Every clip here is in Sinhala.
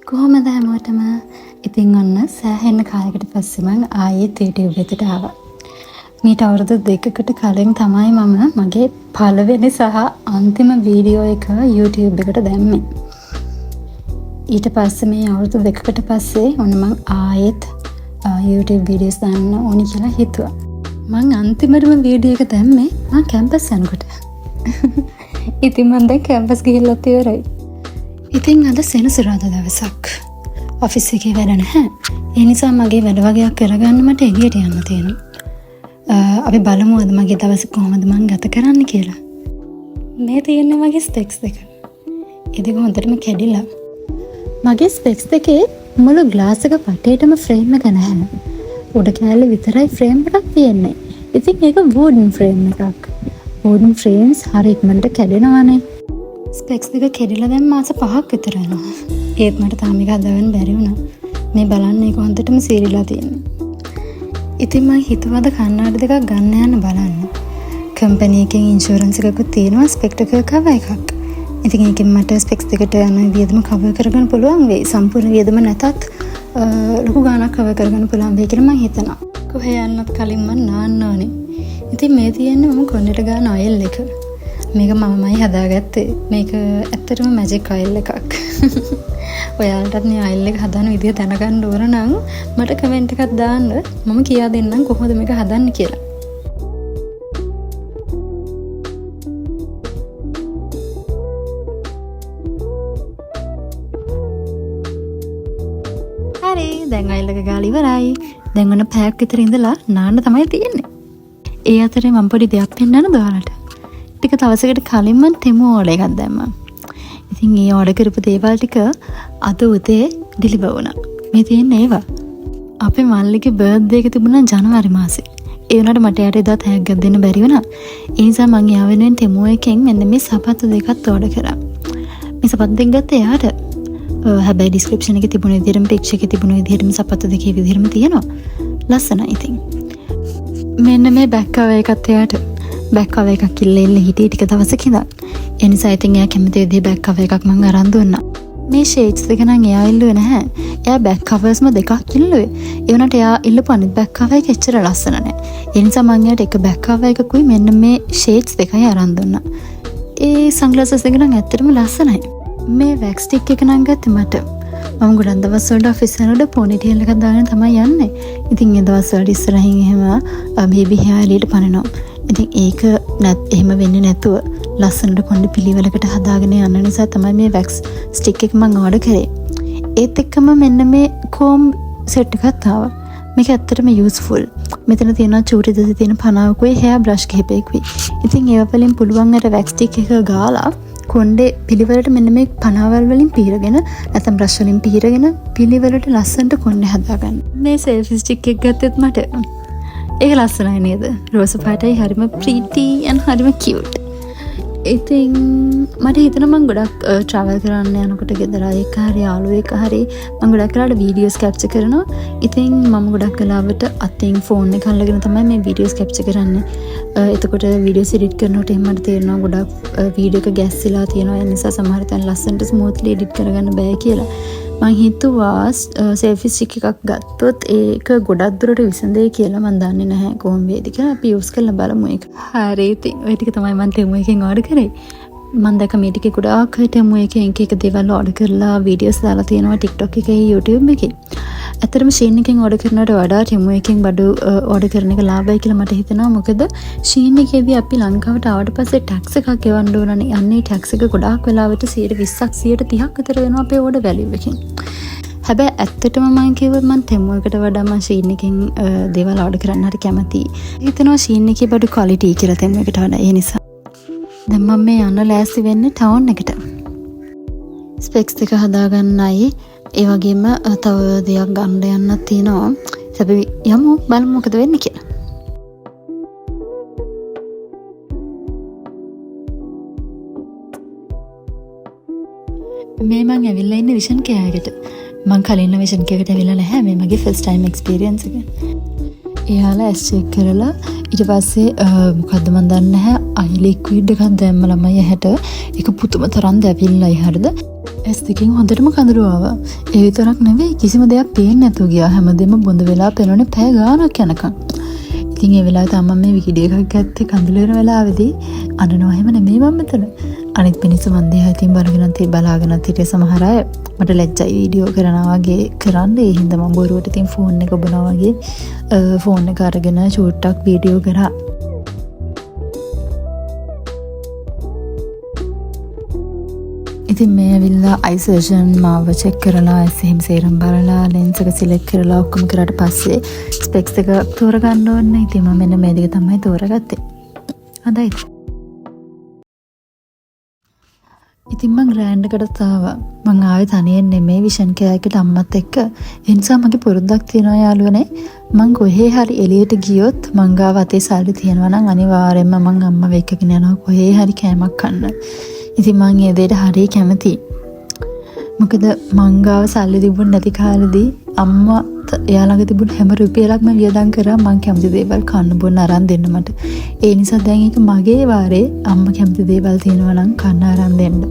කොහොමද හැමෝටම? ඉතින් ඔන්න සෑහෙන කාලයකට පස්සේ මම ආයෙත් YouTube එකට ආවා. මීට අවුරුදු 2කට කලින් තමයි මම මගේ පළවෙනි සහ අන්තිම වීඩියෝ එක YouTube එකට දැම්මේ. ඊට පස්සේ මේ අවුරුදු 2කට පස්සේ ඔන්න මම ආයෙත් YouTube වීඩියෝස් දාන්න ඕනි කියලා හිතුවා. මම අන්තිමටම වීඩියෝ එක දැම්මේ මම කැම්පස් යනකොට. ඉතින් මම දැන් කැම්පස් ගිහිල්ලා ඉවරයි. ඉතින් අද සෙනසුරාදා දවසක්. ඔෆිස් එකේ වැඩ නැහැ. ඒ නිසා මගේ වැඩ වගේක් කරගන්න මට එළියට යන්න තියෙනවා. අපි බලමු අද මගේ දවස කොහොමද මම ගත කරන්න කියලා. මේ තියෙන්නේ මගේ ස්පෙක්ස් දෙක. ඉතින් හොඳටම කැඩිලා. මගේ ස්පෙක්ස් දෙකේ මුළු ග්ලාස් එක පටේටම ෆ්‍රේම් එක නැහැ. උඩ කැලේ විතරයි ෆ්‍රේම් එකක් තියෙන්නේ. ඉතින් ඒක වුඩන් ෆ්‍රේම් එකක්. වුඩන් ෆ්‍රේම්ස් හරි ඉක්මනට කැඩෙනවානේ. ස්පෙක්ස් දෙක කැඩිලා දැන් මාස 5ක් විතර යනවා. ඒත් මට තාම එක හදාගන්න බැරි වුණා. මේ බලන්න ඒක හොඳටම සීරිලා තියෙනවා. ඉතින් මම හිතුවද කණ්ණාඩි දෙකක් ගන්න යන්න බලන්න. කම්පැනි එකෙන් ඉන්ෂුරන්ස් එකකුත් තියෙනවා ස්පෙක්ටකල් කවර් එකක්. ඉතින් ඒකෙන් මට ස්පෙක්ස් දෙකට යන වියදම කවර් කරගන්න පුළුවන් වෙයි. සම්පූර්ණ වියදම නැතත් ලොකු ගාණක් කවර් කරගන්න පුළුවන් වෙයි කියලා මම හිතනවා. කොහේ යන්නත් කලින් මම නාන්න ඕනේ. ඉතින් මේ තියෙන්නේ මම කොණ්ඩේට ගන්න ඔයිල් එක. මේක මමමයි හදාගත්තේ. මේක ඇත්තටම මැජික් ඔයිල් එකක්. ඔයාලටත් මේ ඔයිල් එක හදාන විදිය දැනගන්න ඕන නම් මට කමෙන්ට් එකක් දාන්න. මම කියා දෙන්නම් කොහොමද මේක හදන්නේ කියලා. හරි, දැන් ඔයිල් එක ගාලා ඉවරයි. දැන් ඔන්න පැයක් විතර ඉඳලා නාන්න තමයි තියෙන්නේ. ඒ අතරේ මම පොඩි දෙයක් පෙන්නන්න ඔයාලට. ටික දවසකට කලින් මම තෙමු ඕඩර් එකක් දැම්මා. ඉතින් ඒ ඕඩර් කරපු දේවල් ටික අද උදේ ඩෙලිවර් වුණා. මේ තියෙන්නේ ඒවා. අපේ මල්ලිගේ බර්ත්ඩේ එක තිබුණා ජනවාරි මාසේ. ඒ වුණාට මට යාට එදා තෑග්ගක් දෙන්න බැරි වුණා. ඒ නිසා මම යා වෙනුවෙන් තෙමු එකෙන් මෙන්න මේ සපත්තු දෙකක් ඕඩර් කරා. මේ සපත්තු දෙක ගත්තේ යාට. හැබැයි ඩිස්ක්‍රිප්ෂන් එකේ තිබුණ විදිහටම පික්චර් එකේ තිබුණ විදිහටම සපත්තු දෙකේ විදිහටම තියෙනවා. ලස්සනයි ඉතින්. මෙන්න මේ බෑක් කවර් එකත් යාට බෑක් කවර් එකක් කිල්ලෙල්ල හිටියේ ටික දවසක ඉඳන්. ඒ නිසා ඉතින් එයා කැමති විදිහේ බෑක් කවර් එකක් මම අරන් දුන්නා. මේ ෂේඩ්ස් දෙක නම් එයා ඉල්ලුවේ නැහැ. එයා බෑක් කවර්ස්ම දෙකක් ඉල්ලුවේ. ඒ වුණාට එයා ඉල්ලපු අනිත් බෑක් කවර් එක එච්චර ලස්සන නැහැ. ඒ නිසා මම එයාට එක බෑක් කවර් එකකුයි මෙන්න මේ ෂේඩ්ස් දෙකයි අරන් දුන්නා. ඒ සන්ග්ලාසස් දෙක නම් ඇත්තටම ලස්සනයි. මේ වැක්ස් ස්ටික් එක නම් ගත්තේ මට. මම ගොඩක් දවස් වලට ඔෆිස් යනකොට පොනිටේල් එකක් දාගෙන තමයි යන්නේ. ඉතින් ඒ දවස් වලට ඉස්සරහින් එහෙම බේබි හෙයාර් එළියට පනිනවා. ඉතින් ඒක එහෙම වෙන්නේ නැතුව ලස්සනට කොණ්ඩේ පිළිවෙලකට හදාගෙන යන නිසා තමයි මේ වැක්ස් ස්ටික් එක මම ඕඩර් කරේ. ඒත් එක්කම මෙන්න මේ කෝම් සෙට් එකක් ආවා. මේක ඇත්තටම යූස්ෆුල්. මෙතන තියෙනවා චූටි දෙස තියෙන පනාවකුයි හෙයාර් බ්‍රෂ් කිහිපයකුයි. ඉතින් ඒව වලින් පුළුවන් අර වැක්ස් ස්ටික් එක ගාලා කොණ්ඩේ පිළිවෙලට මෙන්න මේ පනාවල් වලින් පීරගෙන නැත්නම් බ්‍රෂ් වලින් පීරගෙන පිළිවෙලට ලස්සනට කොණ්ඩේ හදාගන්න. මේ සෙල්ෆි ස්ටික් එක ගත්තෙත් මට ඒක ලස්සනයි නේද? රෝස පාටයි හරිම ප්‍රීටි and හරිම කියුට්. ඉතින් මට හිතෙනවා මම ගොඩක් ට්‍රැවල් කරන්න යනකොට ගෙදර එක්ක හරි යාළුවෙක් හරි මම ගොඩක් වෙලාවට වීඩියෝස් කැප්චර් කරනවා. ඉතින් මම ගොඩක් වෙලාවට අතින් ෆෝන් එක අල්ලගෙන තමයි මේ වීඩියෝස් කැප්චර් කරන්නේ. එතකොට වීඩියෝස් එඩිට් කරනකොට එහෙම මට තේරෙනවා ගොඩක් වීඩියෝ එක ගැස්සිලා තියෙනවා. ඒ නිසා සමහර තැන් ලස්සනට ස්මූත්ලි එඩිට් කරගන්න බෑ කියලා. මං හිතුවා සෙල්ෆි ස්ටික් එකක් ගත්තොත් ඒක ගොඩක් දුරට විසඳේ කියලා. මං දන්නේ නැහැ කොහොම වේද කියලා. අපි යූස් කරලා බලමු ඒක. හරි ඉතින් ඔය ටික තමයි මං තෙමු එකෙන් ඕඩර් කරේ. මං දැක්ක මේ ටිකේ ගොඩාක් තෙමු එකෙන් එක දේවල් ඕඩර් කරලා වීඩියෝස් දාලා තියෙනවා TikTok එකේ YouTube එකේ. ඇත්තටම ෂීන් එකෙන් ඕඩර් කරනවට වඩා තෙමු එකෙන් බඩු ඕඩර් කරන එක ලාභයි කියලා මට හිතෙනවා. මොකද ෂීන් එකේදී අපි ලංකාවට ආවට පස්සේ ටැක්ස් එකක් ගෙවන්න ඕනනේ. අන්නේ ටැක්ස් එක ගොඩාක් වෙලාවට 120ක් 130ක් විතර වෙනවා අපේ ඕඩර් වැලියු එකෙන්. හැබැයි ඇත්තටම මම කිව්වොත් මම තෙමු එකට වඩා මම ෂීන් එකෙන් දේවල් ඕඩර් කරන්න හරි කැමතියි. හිතනවා ෂීන් එකේ බඩු ක්වොලිටි කියලා තෙමු එකට වඩා. ඒ නිසා දැන් මම මේ යන්න ලෑස්ති වෙන්නේ ටවුන් එකට. ස්පෙක්ස් දෙක හදාගන්නයි ඒ වගේම තව දෙයක් ගන්න යන්නත් තියෙනවා. අපි යමු බලමු මොකද වෙන්නේ කියලා. මේ මං ඇවිල්ලා ඉන්නේ විෂන් කෙයාර් එකට. මං කලින් විෂන් කෙයාර් එකට ඇවිල්ලා නැහැ. මේ මගේ ෆස්ට් ටයිම් එක්ස්පීරියන්ස් එක. එයාලා ඇස් චෙක් කරලා ඊට පස්සේ මොකද්ද මන් දන්නේ නැහැ අයි ලික්විඩ් එකක් දැම්ම ළමයි ඇහැට ඒක පුතුම තරම් දැවිල්ලයි හරිද ඇස් දෙකෙන් හොඳටම කඳුළු ආවා. ඒ විතරක් නෙවෙයි කිසිම දෙයක් පේන්නේ නැතුව ගියා. හැමදේම බොඳ වෙලා පෙනුනේ පැය ගාණක් යනකම්. ඉතින් ඒ වෙලාවේ තමයි මම මේ වීඩියෝ එකක් ගත්තේ කඳුළු වෙන වෙලාවේදී. අඬනවා එහෙම නෙමෙයි මම මෙතන. අනිත් මිනිස්සු මන් දිහා ඉතින් බලාගෙන හිටිය සමහර අය මට ලැජ්ජයි වීඩියෝ කරනවා වගේ කරන්න. ඒ හින්දා මම බොරුවට ඉතින් ෆෝන් එක ඔබනවා වගේ ෆෝන් එක අරගෙන ෂූට් එකක් වීඩියෝ කරා. ඉතින් මේ ඇවිල්ලා අයිසර්ෂන් මාව චෙක් කරලා එහෙම සේරම බලලා ලෙන්ස් එක සිලෙක්ට් කරලා ඔක්කොම කරාට පස්සේ ස්පෙක්ස් එක තෝරගන්න ඕනේ. ඉතින් මම මෙන්න මේ දෙක තමයි තෝරගත්තේ. හොඳයි. ඉතින් මං ග්‍රෑන්ඩ් එකට ආවා. මං ආවේ තනියෙන් නෙමෙයි විෂන් කෑයකට අම්මත් එක්ක. ඒ නිසා මගේ පුරුද්දක් තියෙනවා යාළුවනේ. මං කොහේ හරි එළියට ගියොත් මං ගාව අතේ සල්ලි තියෙනවා නම් අනිවාර්යයෙන්ම මං අම්මව එක්කගෙන යනවා කොහේ හරි කෑමක් කන්න. ඉතින් මං ඒ දෙයට හරිය කැමතියි. මොකද මං ගාව සල්ලි තිබුණ නැති කාලෙදී අම්මා එයා ළඟ තිබුණ හැම රුපියලක්ම වියදම් කරා මං කැමති දේවල් කන්න බොන්න අරන් දෙන්න මට. ඒ නිසා දැන් ඒක මගේ වාරේ අම්මා කැමති දේවල් තියෙනවා නම් කන්න අරන් දෙන්න.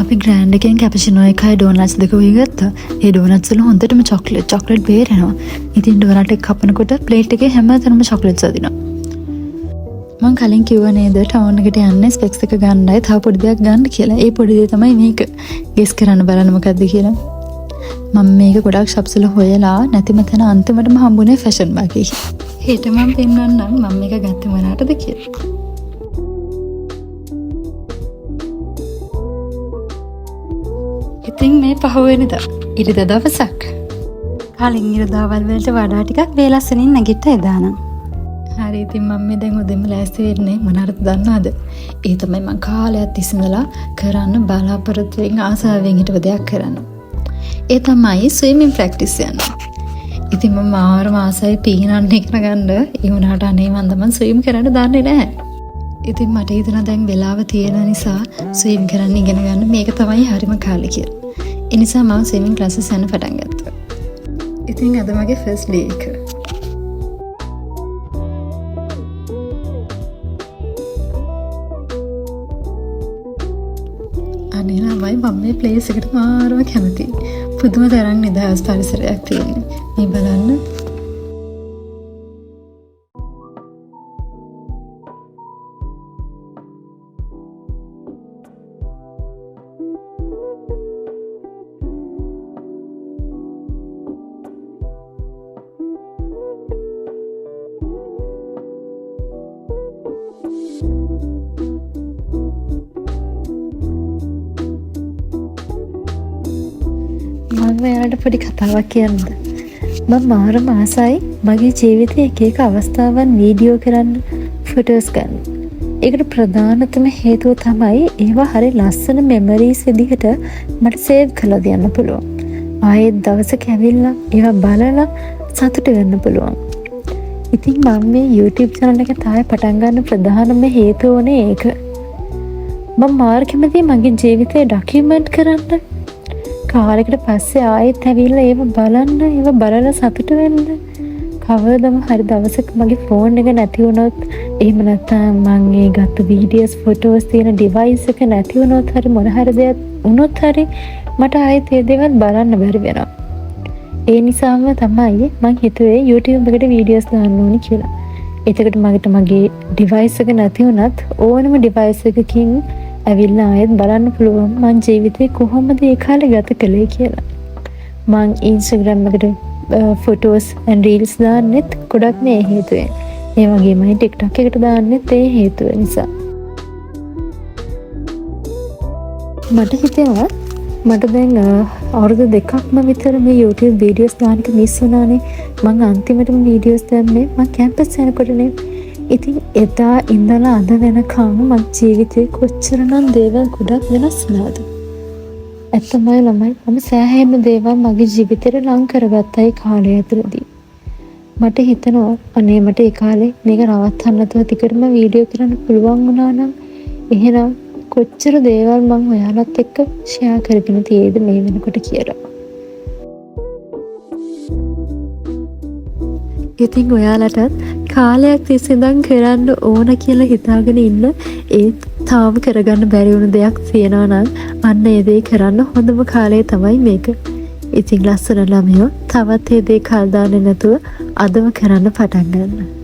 අපි ග්‍රෑන්ඩ් එකෙන් කැපචිනෝ එකයි ඩෝනට්ස් දෙක උයි ගත්තා. ඒ ඩෝනට්ස් වල හොඳටම චොක්ලට් බේරෙනවා. ඉතින් ඩෝනට් එක කපනකොට ප්ලේට් එකේ හැමතැනම චොක්ලට්ස් අදිනවා. මං කලින් කිව්වා නේද ටවුන් එකට යන්න ස්පෙක්ස් එක ගන්නයි තව පොඩි දෙයක් ගන්න කියලා. ඒ පොඩි දේ තමයි මේක. ගෙස් කරන්න බලන්න මොකද්ද කියලා. මම මේක ගොඩක් shops වල හොයලා නැතිම තැන අන්තිමටම හම්බුනේ ෆැෂන් බාගේ. හෙට මම පෙන්වන්නම් මම මේක ගත්තේ මොනකටද කියලා. ඉතින් මේ පහුවෙනිදා ඉරිදා දවසක්. කලින් ඉරිදාවල් වලට වඩා ටිකක් වේලස්සනින් නැගිට එදානම්. හරි ඉතින් මම මේ දැන් උදේම ලෑස්ති වෙන්නේ මොනවාද දන්නවද? ඒ තමයි මම කාලයක් තිස්සඳලා කරන්න බලාපොරොත්තු වෙන ආසාවෙන් හිටව දෙයක් කරන්න. ඒ තමයි ස්විමින් ප්‍රැක්ටිස් යන්න. ඉතින් මම ආසයි පීනන්න ඉගෙන ගන්න. ඒ වුණාට අනේ මම තමයි ස්විම් කරන්න දන්නේ නැහැ. ඉතින් මට හිතෙනවා දැන් වෙලාව තියෙන නිසා ස්විම් කරන්න ඉගෙන ගන්න මේක තමයි හරිම කාලේ කියලා. ඒ නිසා මම ස්විමින් ක්ලාසස් යන්න පටන් ගත්තා. ඉතින් අද මගේ ෆස්ට් ඩේ එක. අනේ ළමයි මම මේ ප්ලේස් එකට මාරම කැමතියි. පුදුම තරම් නිදහස් පරිසරයක් තියෙන්නේ. මේ බලන්න. මම එයාලට පොඩි කතාවක් කියන්නද? මම මාරම ආසයි මගේ ජීවිතයේ එක එක අවස්ථාවන් වීඩියෝ කරන්න, ෆොටෝස් ගන්න. ඒකට ප්‍රධානතම හේතුව තමයි ඒවා හරි ලස්සන මෙමරීස් විදිහට මට සේව් කරලා තියන්න පුළුවන්. ආයෙත් දවසක ඇවිල්ලා ඒවා බලලා සතුට වෙන්න පුළුවන්. ඉතින් මම මේ YouTube channel එක තාම පටන් ගන්න ප්‍රධානම හේතුව උනේ ඒක. මම මාර කැමතියි මගේ ජීවිතේ ඩොකියුමන්ට් කරන්න. කාලෙකට පස්සේ ආයෙත් ඇවිල්ලා ඒව බලන්න, ඒව බලලා සතුට වෙන්න. කවදම හරි දවසක මගේ ෆෝන් එක නැති වුණොත්, එහෙම නැත්නම් මම ඒ ගත්ත වීඩියෝස්, ෆොටෝස් තියෙන ඩිවයිස් එක නැති වුණොත් හරි මොන හරි දෙයක් වුණොත් හරි මට ආයෙත් ඒ දේවල් බලන්න බැරි වෙනවා. ඒ නිසාම තමයි මම හිතුවේ YouTube එකට වීඩියෝස් දාන්න ඕනේ කියලා. එතකොට මගේ ඩිවයිස් එක නැති වුණත් ඕනම ඩිවයිස් එකකින් ඇවිල්ලා ආයෙත් බලන්න පුළුවන් මං ජීවිතේ කොහොමද ඒ කාලේ ගත කළේ කියලා. මං Instagram එකට ෆොටෝස් and reels දාන්නෙත් ගොඩක් මේ හේතුවෙන්. ඒ වගේමයි TikTok එකට දාන්නෙත් ඒ හේතුව නිසා. මට හිතෙනවා මට දැන් අවුරුදු දෙකක්ම විතර මේ YouTube වීඩියෝස් දාන්න මිස් වුණානේ. මං අන්තිමටම වීඩියෝස් දැම්මේ මං කැම්පස් යනකොටනේ. ඉතින් එදා ඉඳලා අද වෙනකම් මගේ ජීවිතේ කොච්චරනම් දේවල් ගොඩක් වෙනස් වුණාද? ඇත්තමයි ළමයි මම සෑහෙන දේවල් මගේ ජීවිතේට ලං කරගත්තා ඒ කාලය ඇතුළතදී. මට හිතෙනවා අනේ මට ඒ කාලේ මේක නවත්තන්න නැතුව ටිකටම වීඩියෝ කරන්න පුළුවන් වුණා නම් එහෙනම් කොච්චර දේවල් මම ඔයාලත් එක්ක ෂෙයා කරගෙන තියෙයිද මේ වෙනකොට කියලා. ඉතින් ඔයාලටත් කාලයක් තිස්සේ ඉඳන් කරන්න ඕන කියලා හිතාගෙන ඉන්න ඒත් තාම කරගන්න බැරි වුණු දෙයක් තියෙනවා නම් අන්න ඒ දේ කරන්න හොඳම කාලය තමයි මේක. ඉතින් ලස්සන ළමයෝ තවත් ඒ දේ කල් දාන්නේ නැතුව අදම කරන්න පටන් ගන්න.